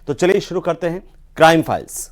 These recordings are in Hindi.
तो चलिए शुरू करते हैं क्राइम फाइल्स।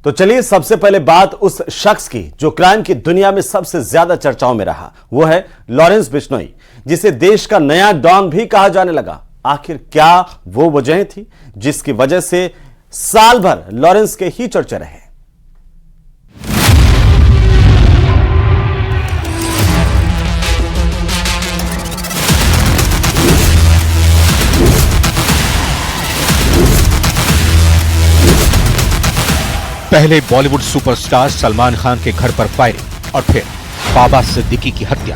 तो चलिए सबसे पहले बात उस शख्स की जो क्राइम की दुनिया में सबसे ज्यादा चर्चाओं में रहा, वो है लॉरेंस बिश्नोई, जिसे देश का नया डॉन भी कहा जाने लगा। आखिर क्या वो वजह थी जिसकी वजह से साल भर लॉरेंस के ही चर्चे रहे? पहले बॉलीवुड सुपरस्टार सलमान खान के घर पर फायरिंग और फिर बाबा सिद्दीकी की हत्या।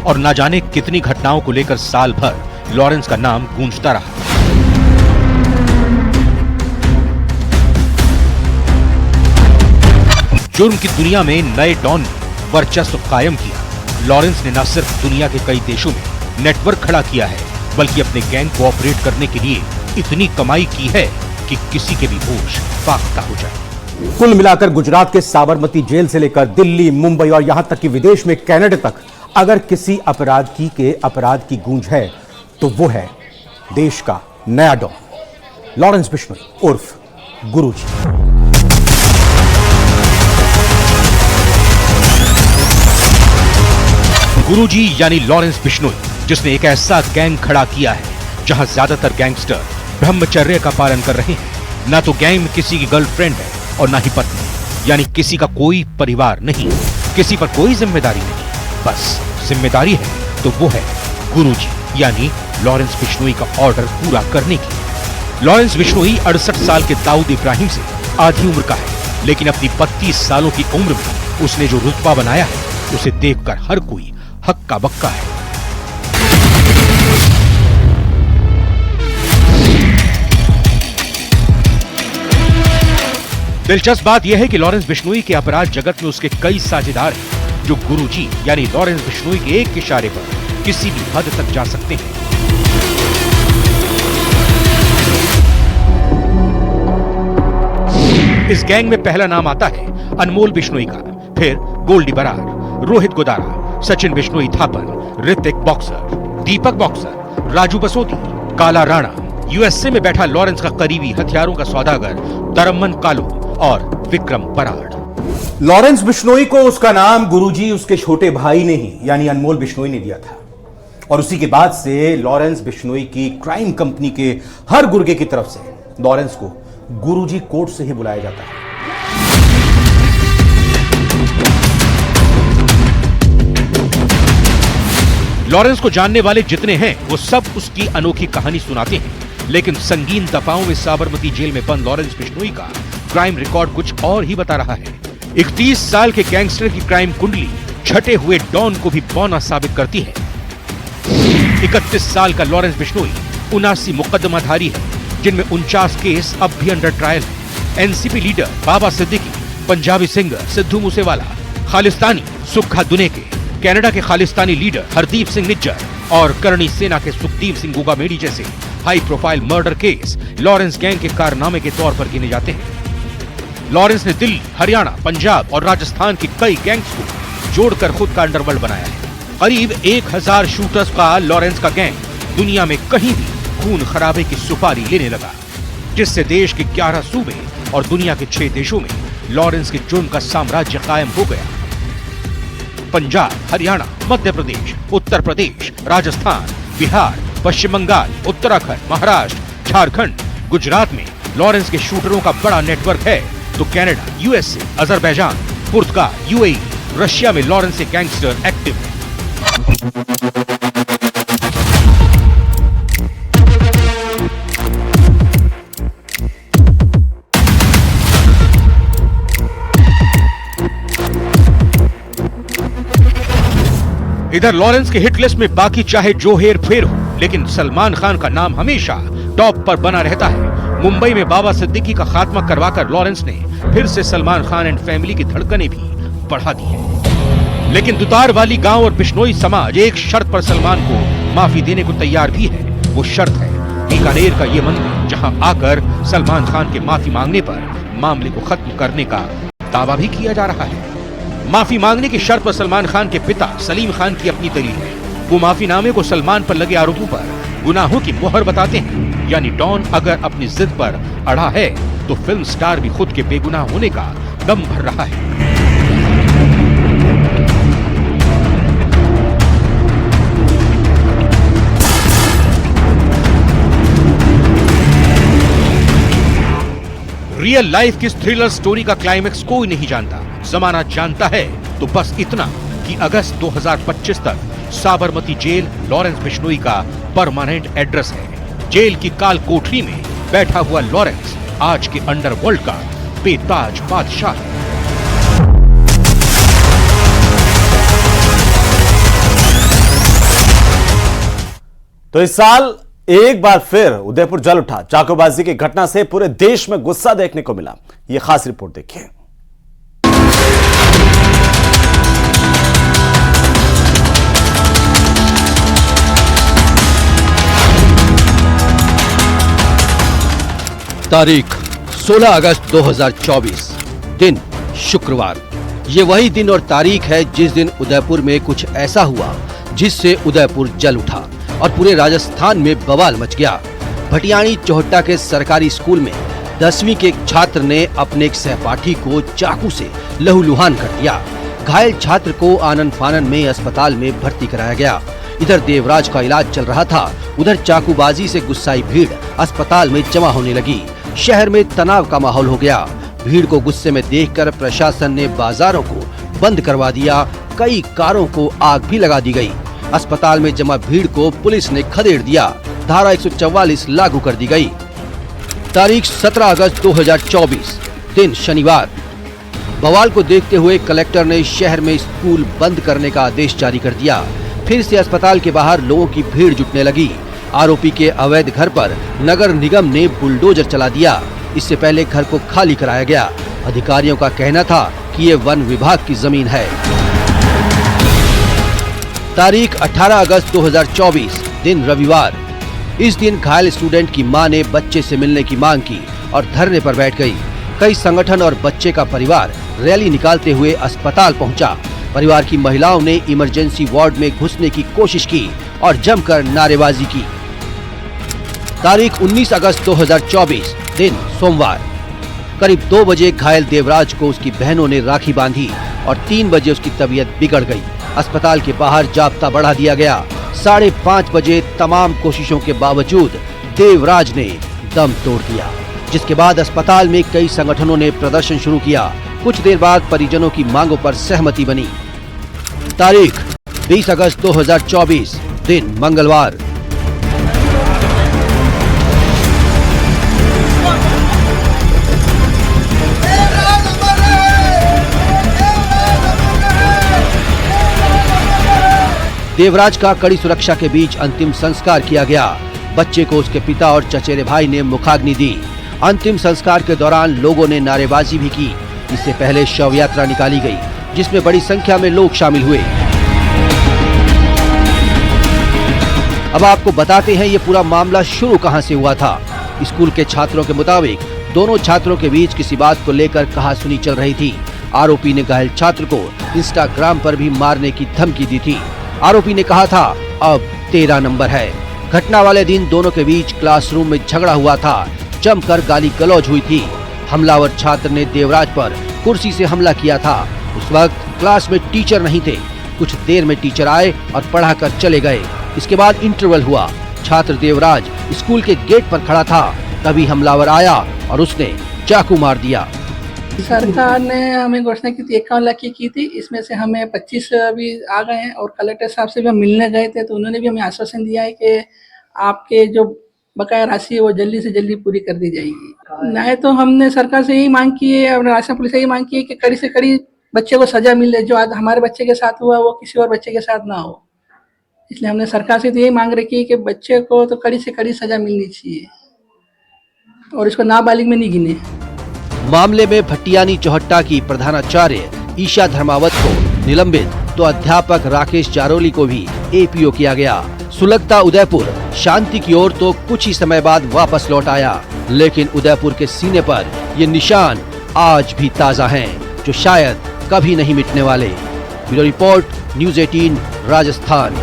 और न जाने कितनी घटनाओं को लेकर साल भर लॉरेंस का नाम गूंजता रहा। जुर्म की दुनिया में नए डॉन ने वर्चस्व कायम किया। लॉरेंस ने न सिर्फ दुनिया के कई देशों में नेटवर्क खड़ा किया है, बल्कि अपने गैंग को ऑपरेट करने के लिए इतनी कमाई की है कि किसी के भी होश फाख्ता हो जाए। कुल मिलाकर गुजरात के साबरमती जेल से लेकर दिल्ली, मुंबई और यहां तक कि विदेश में कनाडा तक अगर किसी अपराध की गूंज है तो वो है देश का नया डॉन लॉरेंस बिश्नोई उर्फ गुरुजी। गुरुजी यानी लॉरेंस बिश्नोई, जिसने एक ऐसा गैंग खड़ा किया है जहां ज्यादातर गैंगस्टर ब्रह्मचर्य का पालन कर रहे हैं। ना तो गैंग में किसी की गर्लफ्रेंड है और ना ही पत्नी, यानी किसी का कोई परिवार नहीं, किसी पर कोई जिम्मेदारी नहीं। बस जिम्मेदारी है तो वो है गुरुजी यानी लॉरेंस बिश्नोई का ऑर्डर पूरा करने की। लॉरेंस बिश्नोई 68 साल के दाऊद इब्राहिम से आधी उम्र का है, लेकिन अपनी 32 सालों की उम्र में उसने जो रुतबा बनाया है उसे देखकर हर कोई हक्का बक्का है। दिलचस्प बात यह है कि लॉरेंस बिश्नोई के अपराध जगत में उसके कई साझेदार हैं, जो गुरुजी यानी लॉरेंस बिश्नोई के एक इशारे पर किसी भी हद तक जा सकते हैं। इस गैंग में पहला नाम आता है अनमोल बिश्नोई का, फिर गोल्डी बरार, रोहित गोदारा, सचिन बिश्नोई थापन, ऋतिक बॉक्सर, दीपक बॉक्सर, राजू बसोदी, काला राणा, यूएसए में बैठा लॉरेंस का करीबी हथियारों का सौदागर दरम्मन कालू और विक्रम बराड़। लॉरेंस बिश्नोई को उसका नाम गुरुजी उसके छोटे भाई ने ही यानी अनमोल बिश्नोई ने दिया था, और उसी के बाद से लॉरेंस बिश्नोई की क्राइम कंपनी के हर गुर्गे की तरफ से लॉरेंस को गुरुजी कोड से ही बुलाया जाता है। लॉरेंस को जानने वाले जितने हैं वो सब उसकी अनोखी कहानी सुनाते हैं, लेकिन संगीन दफाओं में साबरमती जेल में बंद लॉरेंस बिश्नोई का क्राइम रिकॉर्ड कुछ और ही बता रहा है। 31 साल के गैंगस्टर की क्राइम कुंडली छठे हुए डॉन को भी बौना साबित करती है। 31 साल का लॉरेंस बिश्नोई 79 मुकदमाधारी है, जिनमें 49 केस अब भी अंडर ट्रायल है। एनसीपी लीडर बाबा सिद्दीकी, पंजाबी सिंगर सिद्धू मूसेवाला, खालिस्तानी सुक्खा दुनेके, कनाडा के खालिस्तानी लीडर हरदीप सिंह निज्जर और करणी सेना के सुखदीप सिंह गुगामेडी जैसे high profile murder case Lawrence gang के कारनामे के तौर पर गिने जाते हैं। लॉरेंस ने दिल्ली, हरियाणा, पंजाब और राजस्थान की कई गैंग्स को जोड़कर खुद का अंडरवर्ल्ड बनाया है। करीब 1000 शूटर्स का लॉरेंस का गैंग दुनिया में कहीं भी खून खराबे की सुपारी लेने लगा, जिससे देश के 11 सूबे और दुनिया के 6 देशों में लॉरेंस के जुर्म का साम्राज्य कायम हो गया। पंजाब, हरियाणा, मध्य प्रदेश, उत्तर प्रदेश, राजस्थान, बिहार, पश्चिम बंगाल, उत्तराखंड, महाराष्ट्र, झारखंड, गुजरात में लॉरेंस के शूटरों का बड़ा नेटवर्क है, तो कनाडा, यूएसए, अजरबैजान, पुर्तगाल, यूएई, रशिया में लॉरेंस के गैंगस्टर एक्टिव हैं। इधर लॉरेंस के हिट लिस्ट में बाकी चाहे जो हेर फेर हो, लेकिन सलमान खान का नाम हमेशा टॉप पर बना रहता है। मुंबई में बाबा सिद्दीकी का खात्मा करवाकर लॉरेंस ने फिर से सलमान खान एंड फैमिली की धड़कनें भी बढ़ा दी है। लेकिन दुतार वाली गांव और बिश्नोई समाज एक शर्त पर सलमान को माफी देने को तैयार भी है। वो शर्त है बीकानेर का ये मंदिर, जहां आकर सलमान खान के माफी मांगने पर मामले को खत्म करने का दावा भी किया जा रहा है। माफी मांगने की शर्त पर सलमान खान के पिता सलीम खान की अपनी दलील है। वो माफीनामे को सलमान पर लगे आरोपों पर गुनाहों की मोहर बताते हैं। यानी डॉन अगर अपनी जिद पर अड़ा है तो फिल्म स्टार भी खुद के बेगुनाह होने का दम भर रहा है। रियल लाइफ की थ्रिलर स्टोरी का क्लाइमेक्स कोई नहीं जानता। जमाना जानता है तो बस इतना कि अगस्त 2025 तक साबरमती जेल लॉरेंस बिश्नोई का परमानेंट एड्रेस है। जेल की काल कोठरी में बैठा हुआ लॉरेंस आज के अंडरवर्ल्ड का बेताज बादशाह है। तो इस साल एक बार फिर उदयपुर जल उठा। चाकूबाजी की घटना से पूरे देश में गुस्सा देखने को मिला। यह खास रिपोर्ट देखिए। तारीख 16 अगस्त 2024, दिन शुक्रवार। ये वही दिन और तारीख है जिस दिन उदयपुर में कुछ ऐसा हुआ जिससे उदयपुर जल उठा और पूरे राजस्थान में बवाल मच गया। भटियाणी चौहट्टा के सरकारी स्कूल में 10वीं के एक छात्र ने अपने एक सहपाठी को चाकू से लहूलुहान कर दिया। घायल छात्र को आनन फानन में अस्पताल में भर्ती कराया गया। इधर देवराज का इलाज चल रहा था, उधर चाकूबाजी से गुस्साई भीड़ अस्पताल में जमा होने लगी। शहर में तनाव का माहौल हो गया। भीड़ को गुस्से में देखकर प्रशासन ने बाजारों को बंद करवा दिया। कई कारों को आग भी लगा दी गई। अस्पताल में जमा भीड़ को पुलिस ने खदेड़ दिया। धारा 144 लागू कर दी गई। तारीख 17 अगस्त 2024, दिन शनिवार। बवाल को देखते हुए कलेक्टर ने शहर में स्कूल बंद करने का आदेश जारी कर दिया। फिर से अस्पताल के बाहर लोगों की भीड़ जुटने लगी। आरोपी के अवैध घर पर नगर निगम ने बुलडोजर चला दिया। इससे पहले घर को खाली कराया गया। अधिकारियों का कहना था कि ये वन विभाग की जमीन है। तारीख 18 अगस्त 2024, दिन रविवार। इस दिन घायल स्टूडेंट की मां ने बच्चे से मिलने की मांग की और धरने पर बैठ गई। कई संगठन और बच्चे का परिवार रैली निकालते हुए अस्पताल पहुंचा। परिवार की महिलाओं ने इमरजेंसी वार्ड में घुसने की कोशिश की और जमकर नारेबाजी की। तारीख 19 अगस्त 2024, दिन सोमवार। करीब 2 बजे घायल देवराज को उसकी बहनों ने राखी बांधी और 3 बजे उसकी तबीयत बिगड़ गई। अस्पताल के बाहर जाब्ता बढ़ा दिया गया। 5:30 बजे तमाम कोशिशों के बावजूद देवराज ने दम तोड़ दिया, जिसके बाद अस्पताल में कई संगठनों ने प्रदर्शन शुरू किया। कुछ देर बाद परिजनों की मांगों पर सहमति बनी। तारीख 20 अगस्त 2024, दिन मंगलवार। देवराज का कड़ी सुरक्षा के बीच अंतिम संस्कार किया गया। बच्चे को उसके पिता और चचेरे भाई ने मुखाग्नि दी। अंतिम संस्कार के दौरान लोगों ने नारेबाजी भी की। इससे पहले शव यात्रा निकाली गई, जिसमें बड़ी संख्या में लोग शामिल हुए। अब आपको बताते हैं ये पूरा मामला शुरू कहां से हुआ था। स्कूल के छात्रों के मुताबिक दोनों छात्रों के बीच किसी बात को लेकर कहासुनी चल रही थी। आरोपी ने घायल छात्र को इंस्टाग्राम पर भी मारने की धमकी दी थी। आरोपी ने कहा था अब 13 नंबर है। घटना वाले दिन दोनों के बीच क्लासरूम में झगड़ा हुआ था। जमकर गाली गलौज हुई थी। हमलावर छात्र ने देवराज पर कुर्सी से हमला किया था। उस वक्त क्लास में टीचर नहीं थे। कुछ देर में टीचर आए और पढ़ाकर चले गए। इसके बाद इंटरवल हुआ। छात्र देवराज स्कूल के गेट पर खड़ा था, तभी हमलावर आया और उसने चाकू मार दिया। सरकार ने हमें घोषणा की थी 51 लाख की थी। इसमें से हमें 25 अभी आ गए हैं और कलेक्टर साहब से भी हम मिलने गए थे, तो उन्होंने भी हमें आश्वासन दिया है कि आपके जो बकाया राशि है वो जल्दी से जल्दी पूरी कर दी जाएगी। नहीं तो हमने सरकार से यही मांग की है और राशन पुलिस से यही मांग की है कि कड़ी से कड़ी बच्चे को सजा मिले, जो आज हमारे बच्चे के साथ हुआ वो किसी और बच्चे के साथ ना हो। इसलिए हमने सरकार से तो यही मांग रखी है कि बच्चे को तो कड़ी से कड़ी सजा मिलनी चाहिए और इसको नाबालिग में नहीं गिने। मामले में भट्टियानी चौहट्टा की प्रधानाचार्य ईशा धर्मावत को निलंबित तो अध्यापक राकेश जारोली को भी एपीओ किया गया। सुलगता उदयपुर शांति की ओर तो कुछ ही समय बाद वापस लौट आया, लेकिन उदयपुर के सीने पर ये निशान आज भी ताजा हैं, जो शायद कभी नहीं मिटने वाले। Bureau report, news 18 Rajasthan.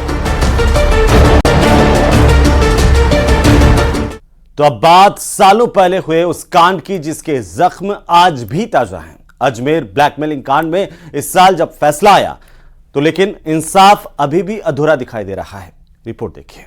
तो अब बात सालों पहले हुए उस कांड की जिसके जख्म आज भी ताजा हैं। अजमेर ब्लैकमेलिंग कांड में इस साल जब फैसला आया तो लेकिन इंसाफ अभी भी अधूरा दिखाई दे रहा है। रिपोर्ट देखिए।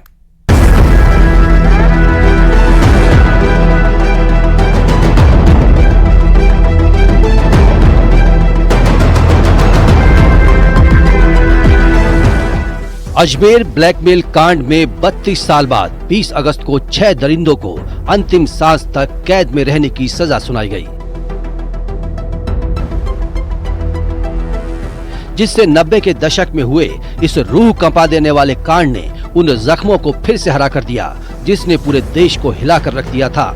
अजमेर ब्लैकमेल कांड में 32 साल बाद 20 अगस्त को 6 दरिंदों को अंतिम सांस तक कैद में रहने की सजा सुनाई गई, जिससे 90 के दशक में हुए इस रूह कंपा देने वाले कांड ने उन जख्मों को फिर से हरा कर दिया जिसने पूरे देश को हिलाकर रख दिया था।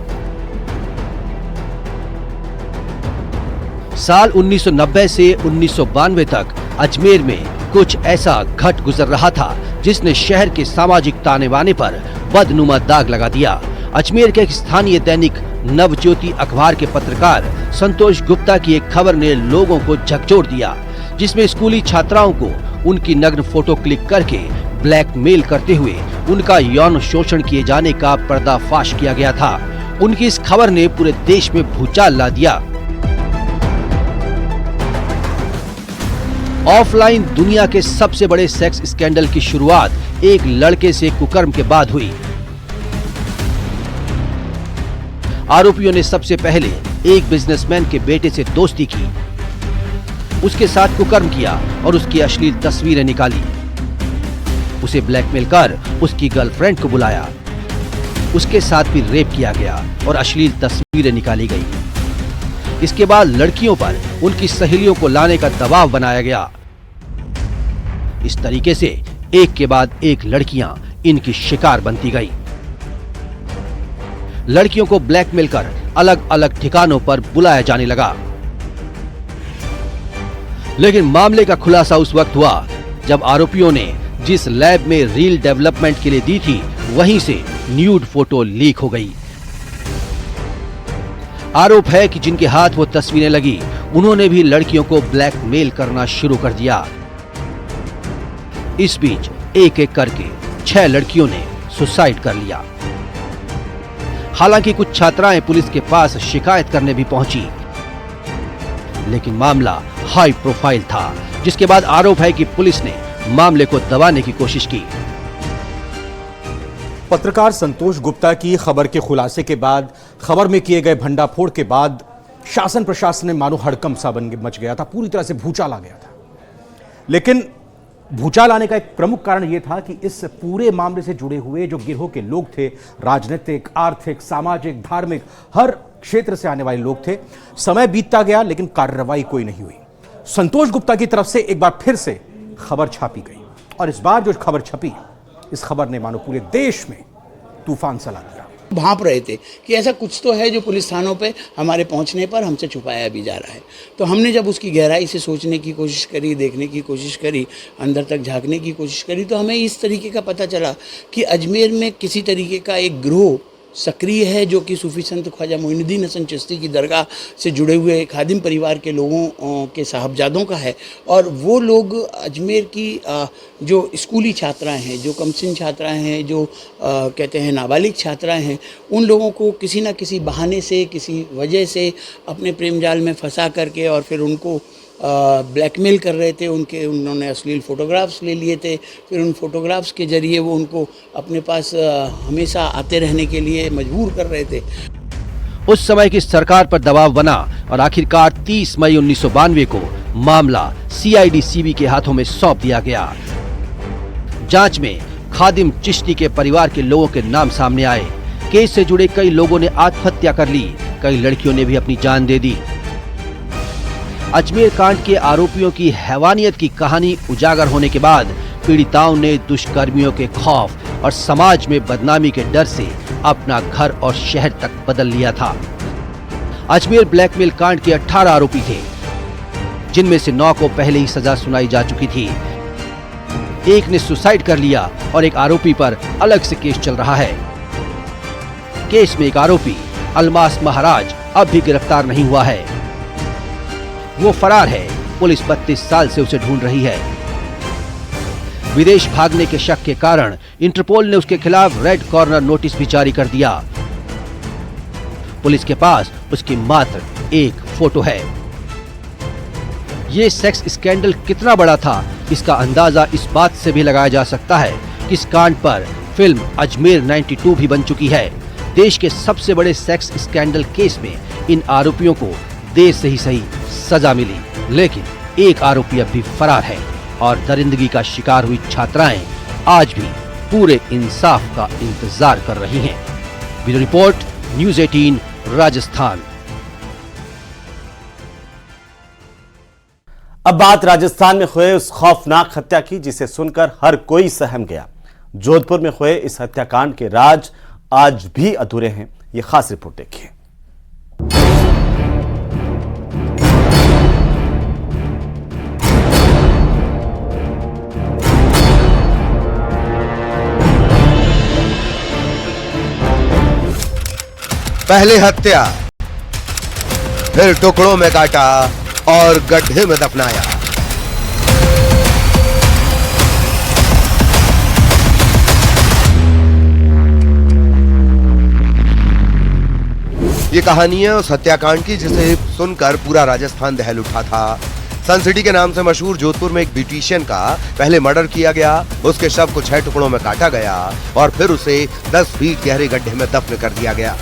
साल 1990 से 1992 तक अजमेर में कुछ ऐसा घट गुजर रहा था जिसने शहर के सामाजिक ताने बाने पर बदनुमा दाग लगा दिया। अजमेर के एक स्थानीय दैनिक नवज्योति अखबार के पत्रकार संतोष गुप्ता की एक खबर ने लोगों को झकझोर दिया, जिसमें स्कूली छात्राओं को उनकी नग्न फोटो क्लिक करके ब्लैकमेल करते हुए उनका यौन शोषण किए जाने का पर्दाफाश किया गया था। उनकी इस खबर ने पूरे देश में भूचाल ला दिया। ऑफलाइन दुनिया के सबसे बड़े सेक्स स्कैंडल की शुरुआत एक लड़के से कुकर्म के बाद हुई। आरोपियों ने सबसे पहले एक बिजनेसमैन के बेटे से दोस्ती की, उसके साथ कुकर्म किया और उसकी अश्लील तस्वीरें निकाली। उसे ब्लैकमेल कर उसकी गर्लफ्रेंड को बुलाया, उसके साथ भी रेप किया गया और अश्लील तस्वीरें निकाली गई। इसके बाद लड़कियों पर उनकी सहेलियों को लाने का दबाव बनाया गया। इस तरीके से एक के बाद एक लड़कियां इनकी शिकार बनती गई। लड़कियों को ब्लैकमेल कर अलग अलग ठिकानों पर बुलाया जाने लगा। लेकिन मामले का खुलासा उस वक्त हुआ जब आरोपियों ने जिस लैब में रील डेवलपमेंट के लिए दी थी वहीं से न्यूड फोटो लीक हो गई। आरोप है कि जिनके हाथ वो तस्वीरें लगी उन्होंने भी लड़कियों को ब्लैकमेल करना शुरू कर दिया। इस बीच एक एक करके 6 लड़कियों ने सुसाइड कर लिया। हालांकि कुछ छात्राएं पुलिस के पास शिकायत करने भी पहुंची, लेकिन मामला हाई प्रोफाइल था, जिसके बाद आरोप है कि पुलिस ने मामले को दबाने की कोशिश की। पत्रकार संतोष गुप्ता की खबर के खुलासे के बाद, खबर में किए गए भंडाफोड़ के बाद शासन प्रशासन में मानो हड़कंप सा मच गया था, पूरी तरह से भूचाल आ गया था। लेकिन भूचाल आने का एक प्रमुख कारण यह था कि इस पूरे मामले से जुड़े हुए जो गिरोह के लोग थे, राजनीतिक, आर्थिक, सामाजिक, धार्मिक, हर क्षेत्र से आने वाले लोग थे। समय बीतता गया लेकिन कार्रवाई कोई नहीं हुई। संतोष गुप्ता की तरफ से एक बार फिर से खबर छापी गई और इस बार जो खबर छपी, इस खबर ने मानो पूरे देश में तूफान चला दिया। भांप रहे थे कि ऐसा कुछ तो है जो पुलिस थानों पे हमारे पहुंचने पर हमसे छुपाया भी जा रहा है। तो हमने जब उसकी गहराई से सोचने की कोशिश करी, देखने की कोशिश करी, अंदर तक झांकने की कोशिश करी, तो हमें इस तरीके का पता चला कि अजमेर में किसी तरीके का एक गिरोह सक्रिय है जो कि सूफी संत ख्वाजा मोइनुद्दीन हसन चिश्ती की दरगाह से जुड़े हुए खादिम परिवार के लोगों के साहबजादों का है। और वो लोग अजमेर की जो स्कूली छात्राएं हैं, जो कमसिन छात्राएं हैं, जो कहते हैं नाबालिग छात्राएं हैं, उन लोगों को किसी न किसी बहाने से, किसी वजह से अपने प्रेम जाल में फंसा करके और फिर उनको ब्लैकमेल कर रहे थे। उन्होंने अश्लील फ़ोटोग्राफ्स ले लिए थे। फिर उन फोटोग्राफ्स के ज़रिए वो उनको अपने पास हमेशा आते रहने के लिए मजबूर कर रहे थे। उस समय की सरकार पर दबाव बना और आखिरकार 30 मई 1992 को मामला सीआईडी सीबी के हाथों में सौंप दिया गया। जांच में खादिम चिश्ती के परिवार के लोगों के नाम सामने आए। केस से जुड़े कई लोगों ने आत्महत्या कर ली, कई लड़कियों ने भी अपनी जान दे दी। अजमेर कांड के आरोपियों की हैवानियत की कहानी उजागर होने के बाद पीड़िताओं ने दुष्कर्मियों के खौफ और समाज में बदनामी के डर से अपना घर और शहर तक बदल लिया था। अजमेर ब्लैकमेल कांड के 18 आरोपी थे, जिनमें से 9 को पहले ही सजा सुनाई जा चुकी थी। एक ने सुसाइड कर लिया और एक आरोपी पर अलग से केस चल रहा है। केस में एक आरोपी अलमास महाराज अब भी गिरफ्तार नहीं हुआ है। वो फरार है। पुलिस 32 साल से उसे ढूंढ रही है। विदेश भागने के शक के कारण इंटरपोल ने उसके खिलाफ रेड कॉर्नर नोटिस भी जारी कर दिया। पुलिस के पास उसकी मात्र एक फोटो है। ये सेक्स स्कैंडल कितना बड़ा था, इसका अंदाजा इस बात से भी लगाया जा सकता है कि इस कांड पर फिल्म अजमेर 92 भी बन चुकी है। देश के सबसे बड़े सेक्स स्कैंडल केस में इन आरोपियों को देर से ही सही सजा मिली, लेकिन एक आरोपी अब भी फरार है और दरिंदगी का शिकार हुई छात्राएं आज भी पूरे इंसाफ का इंतजार कर रही हैं। Bureau report, news 18 Rajasthan. अब बात राजस्थान में हुए उस खौफनाक हत्या की जिसे सुनकर हर कोई सहम गया। जोधपुर में हुए इस हत्याकांड के राज आज भी अधूरे हैं। ये खास रिपोर्ट देखिए। पहले हत्या, फिर टुकड़ों में काटा और गड्ढे में दफनाया। ये कहानी है उस हत्याकांड की जिसे सुनकर पूरा राजस्थान दहल उठा था। सन सिटी के नाम से मशहूर जोधपुर में एक ब्यूटिशियन का पहले मर्डर किया गया, उसके शव को 6 टुकड़ों में काटा गया और फिर उसे 10 फीट गहरे गड्ढे में दफन कर दिया गया।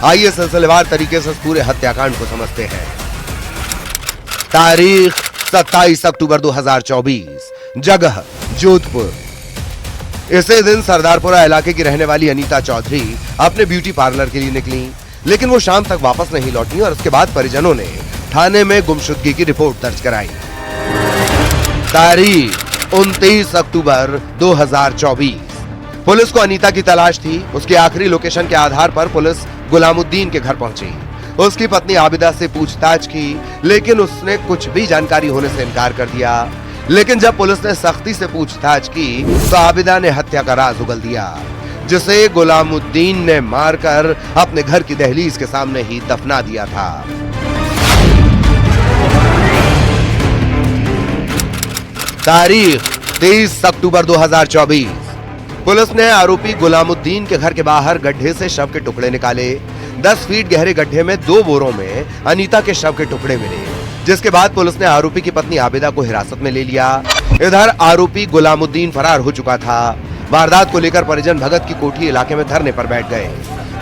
आइए सिलसिलेवार तरीके से पूरे हत्याकांड को समझते हैं। तारीख 27 अक्टूबर 2024, जगह जोधपुर। इसी दिन सरदारपुरा इलाके की रहने वाली अनीता चौधरी अपने ब्यूटी पार्लर के लिए निकली, लेकिन वो शाम तक वापस नहीं लौटी और उसके बाद परिजनों ने थाने में गुमशुदगी की रिपोर्ट दर्ज कराई। तारीख 29 अक्टूबर 2024, पुलिस को अनीता की तलाश थी। उसकी आखिरी लोकेशन के आधार पर पुलिस गुलामुद्दीन के घर पहुंची। उसकी पत्नी आबिदा से पूछताछ की, लेकिन उसने कुछ भी जानकारी होने से इनकार कर दिया। लेकिन जब पुलिस ने सख्ती से पूछताछ की तो आबिदा ने हत्या का राज उगल दिया, जिसे गुलामुद्दीन ने मारकर अपने घर की दहलीज के सामने ही दफना दिया था। तारीख 23 अक्टूबर 2024, पुलिस ने आरोपी गुलामुद्दीन के घर के बाहर गड्ढे से शव के टुकड़े निकाले। 10 फीट गहरे गड्ढे में 2 बोरों में अनीता के शव के टुकड़े मिले, जिसके बाद पुलिस ने आरोपी की पत्नी आबिदा को हिरासत में ले लिया। इधर आरोपी गुलामुद्दीन फरार हो चुका था। वारदात को लेकर परिजन भगत की कोठी इलाके में धरने पर बैठ गए।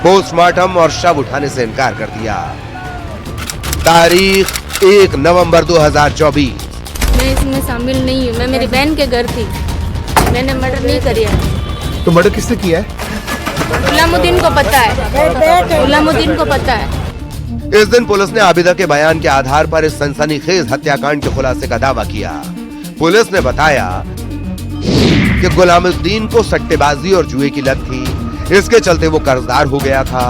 पोस्टमार्टम और शव उठाने से इनकार कर दिया। तारीख 1 नवंबर 2024, मैं इसमें शामिल नहीं हूँ। मैं मेरी बहन के घर थी, मैंने मर्डर नहीं किया। तो मर्डर किसने किया है? गुलामुद्दीन को पता है, गुलामुद्दीन को पता है। इस दिन पुलिस ने आबिदा के बयान के आधार पर इस सनसनीखेज हत्याकांड के खुलासे का दावा किया। पुलिस ने बताया कि गुलामुद्दीन को सट्टेबाजी और जुए की लत थी। इसके चलते वो कर्जदार हो गया था।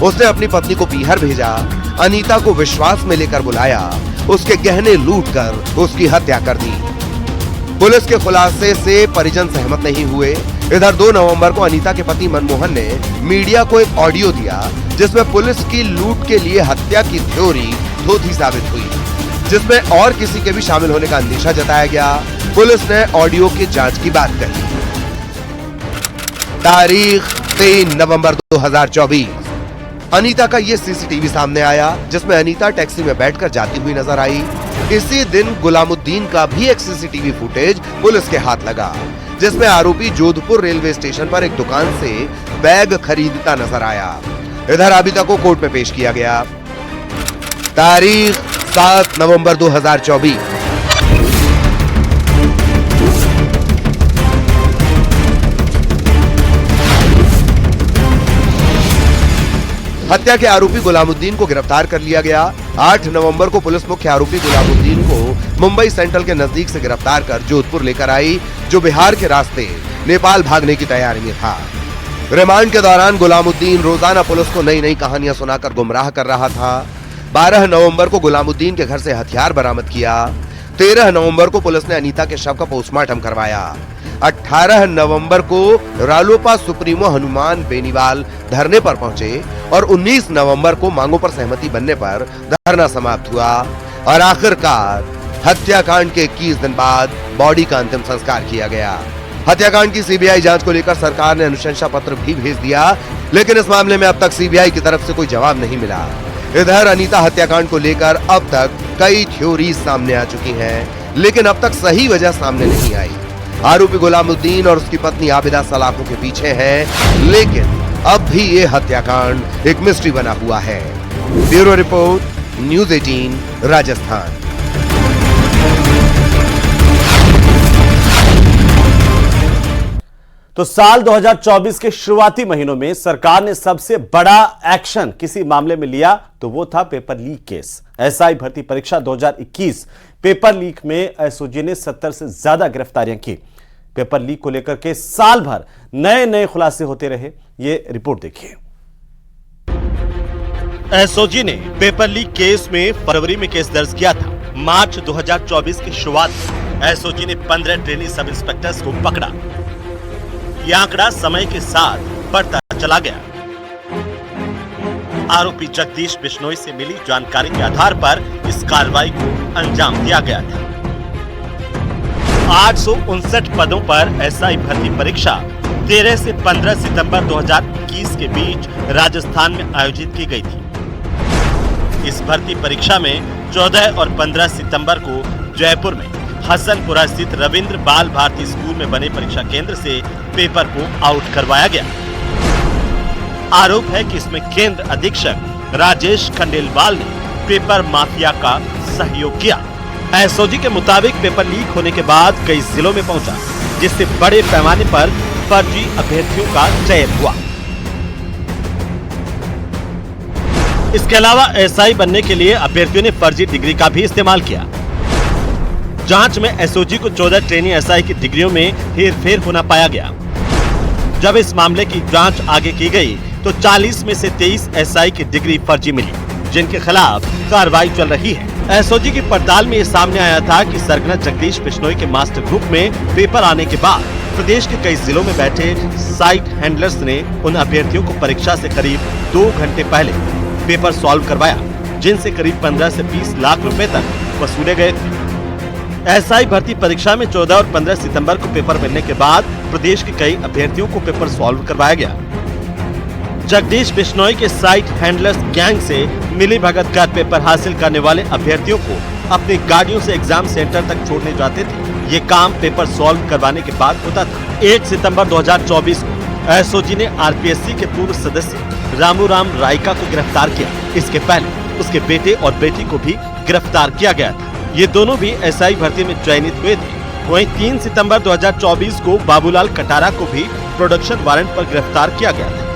उसने अपनी पत्नी को पीहर भेजा, अनीता को विश्वास में लेकर बुलाया, उसके गहने लूटकर उसकी हत्या कर दी। पुलिस के खुलासे से परिजन सहमत नहीं हुए। इधर 2 नवंबर को अनीता के पति मनमोहन ने मीडिया को एक ऑडियो दिया, जिसमें पुलिस की लूट के लिए हत्या की थ्योरी धोखी साबित हुई, जिसमें और किसी के भी शामिल होने का अंदेशा जताया गया। पुलिस ने ऑडियो की जांच की बात कही। तारीख 3 नवंबर 2024, अनीता का ये सीसीटीवी सामने आया, जिसमें अनीता टैक्सी में बैठकर जाती हुई नजर आई। इसी दिन गुलामुद्दीन का भी एक सीसीटीवी फुटेज पुलिस के हाथ लगा, जिसमें आरोपी जोधपुर रेलवे स्टेशन पर एक दुकान से बैग खरीदता नजर आया। इधर आबिदा को कोर्ट में पेश किया गया। तारीख 7 नवंबर 2024, हत्या के आरोपी गुलामुद्दीन को गिरफ्तार कर लिया गया। 8 नवंबर को पुलिस मुख्य आरोपी गुलामुद्दीन को मुंबई सेंट्रल के नजदीक से गिरफ्तार कर जोधपुर लेकर आई, जो बिहार के रास्ते नेपाल भागने की तैयारी में था। रिमांड के दौरान गुलामुद्दीन रोजाना पुलिस को नई नई कहानियां सुनाकर गुमराह कर रहा था। 12 नवंबर को गुलामुद्दीन के घर से हथियार बरामद किया। 13 नवंबर को पुलिस ने अनीता के शव का पोस्टमार्टम करवाया। 18 नवंबर को रालोपा सुप्रीमो हनुमान बेनीवाल धरने पर पहुंचे और 19 नवंबर को मांगों पर सहमति बनने पर धरना समाप्त हुआ और आखिरकार हत्याकांड के 21 दिन बाद बॉडी का अंतिम संस्कार किया गया। हत्याकांड की सीबीआई जांच को लेकर सरकार ने अनुशंसा पत्र भी भेज दिया, लेकिन इस मामले में अब तक सीबीआई की तरफ से कोई जवाब नहीं मिला। इधर अनीता हत्याकांड को लेकर अब तक कई थ्योरी सामने आ चुकी हैं, लेकिन अब तक सही वजह सामने नहीं आई। आरोपी गुलामुद्दीन और उसकी पत्नी आबिदा सलाखों के पीछे हैं, लेकिन अब भी ये हत्याकांड एक मिस्ट्री बना हुआ है। Bureau report, news 18 Rajasthan. तो साल 2024 के शुरुआती महीनों में सरकार ने सबसे बड़ा एक्शन किसी मामले में लिया तो वो था पेपर लीक केस। एसआई भर्ती परीक्षा 2021 पेपर लीक में एसओजी ने 70 से ज्यादा गिरफ्तारियां की। पेपर लीक को लेकर के साल भर नए नए खुलासे होते रहे। ये रिपोर्ट देखिए। एसओजी ने पेपर लीक केस में फरवरी में केस दर्ज किया था। मार्च 2024 की शुरुआत में एसओजी ने 15 ट्रेनी सब इंस्पेक्टर्स को पकड़ा। यह आंकड़ा समय के साथ बढ़ता चला गया। आरोपी जगदीश बिश्नोई से मिली जानकारी के आधार पर इस कार्रवाई को अंजाम दिया गया था। 859 पदों पर एसआई भर्ती परीक्षा 13 से 15 सितंबर 2021 के बीच राजस्थान में आयोजित की गई थी। इस भर्ती परीक्षा में 14 और 15 सितंबर को जयपुर में हसनपुरा स्थित रविंद्र बाल भारती स्कूल में बने परीक्षा केंद्र से पेपर को आउट करवाया गया। आरोप है कि इसमें केंद्र अधीक्षक राजेश खंडेलवाल ने पेपर माफिया का सहयोग किया। एसओजी के मुताबिक पेपर लीक होने के बाद कई जिलों में पहुंचा, जिससे बड़े पैमाने पर फर्जी अभ्यर्थियों का चयन हुआ। इसके अलावा एसआई बनने के लिए अभ्यर्थियों ने फर्जी डिग्री का भी इस्तेमाल किया। जांच में एसओजी को 14 ट्रेनी एसआई की डिग्रियों में हेरफेर होना पाया गया। जब इस मामले की जांच आगे की गई तो 40 में से 23 एसआई की डिग्री फर्जी मिली, जिनके खिलाफ कार्रवाई चल रही है। एसओजी की पड़ताल में ये सामने आया था कि सरगना जगदीश बिश्नोई के मास्टर ग्रुप में पेपर आने के बाद प्रदेश के कई जिलों में बैठे साइट हैंडलर्स ने उन अभ्यर्थियों को परीक्षा से करीब 2 घंटे पहले पेपर सॉल्व करवाया, जिनसे करीब 15 से 20 लाख रुपए तक वसूले गए थे। एसआई भर्ती परीक्षा में 14 और 15 सितंबर को पेपर मिलने के बाद प्रदेश के कई अभ्यर्थियों को पेपर सॉल्व करवाया गया। जगदीश बिश्नोई के साइट हैंडलर्स गैंग से मिली भगत कर पेपर हासिल करने वाले अभ्यर्थियों को अपनी गाड़ियों से एग्जाम सेंटर तक छोड़ने जाते थे। ये काम पेपर सॉल्व करवाने के बाद होता था। 1 सितंबर 2024 को एसओजी ने आरपीएससी के पूर्व सदस्य रामूराम रायका को गिरफ्तार किया। इसके पहले उसके बेटे और बेटी को भी गिरफ्तार किया गया था। ये दोनों भी एसआई भर्ती में चयनित हुए थे। वहीं 3 सितंबर 2024 को बाबूलाल कटारा को भी प्रोडक्शन वारंट पर गिरफ्तार किया गया था।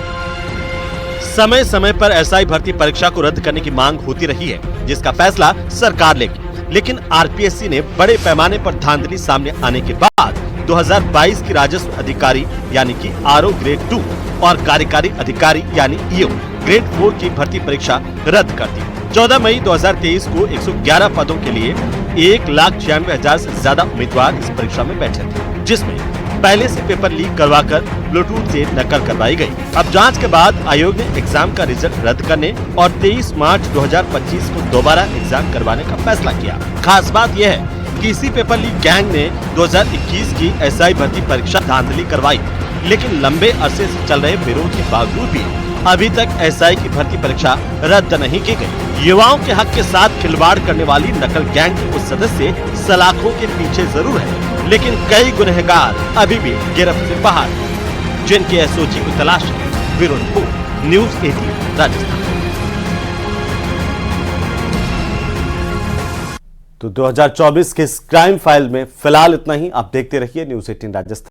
समय समय पर एसआई भर्ती परीक्षा को रद्द करने की मांग होती रही है, जिसका फैसला सरकार लेगी। लेकिन आरपीएससी ने बड़े पैमाने पर धांधली सामने आने के बाद 2022 की राजस्व अधिकारी यानी कि आरओ ग्रेड 2 और कार्यकारी अधिकारी यानी ईओ ग्रेड 4 की भर्ती परीक्षा रद्द कर दी। 14 मई 2023 को 111 पदों के लिए 1,96,000 से ज्यादा उम्मीदवार इस परीक्षा में बैठे थे, जिसमें पहले से पेपर लीक करवाकर ब्लूटूथ से नकल करवाई गई। अब जांच के बाद आयोग ने एग्जाम का रिजल्ट रद्द करने और 23 मार्च 2025 को दोबारा एग्जाम करवाने का फैसला किया। खास बात यह है कि इसी पेपर लीक गैंग ने 2021 की एसआई भर्ती परीक्षा धांधली करवाई, लेकिन लंबे अरसे से चल रहे विरोध के बावजूद भी अभी तक एसआई की भर्ती परीक्षा रद्द नहीं की गई। युवाओं के हक के साथ खिलवाड़ करने वाली नकल गैंग के कुछ सदस्य सलाखों के पीछे जरूर है, लेकिन कई गुनहगार अभी भी गिरफ्त से बाहर, जिनकी एसओजी को तलाश है। Bureau report, news 18 Rajasthan. तो 2024 के इस क्राइम फाइल में फिलहाल इतना ही। आप देखते रहिए न्यूज़ 18 राजस्थान।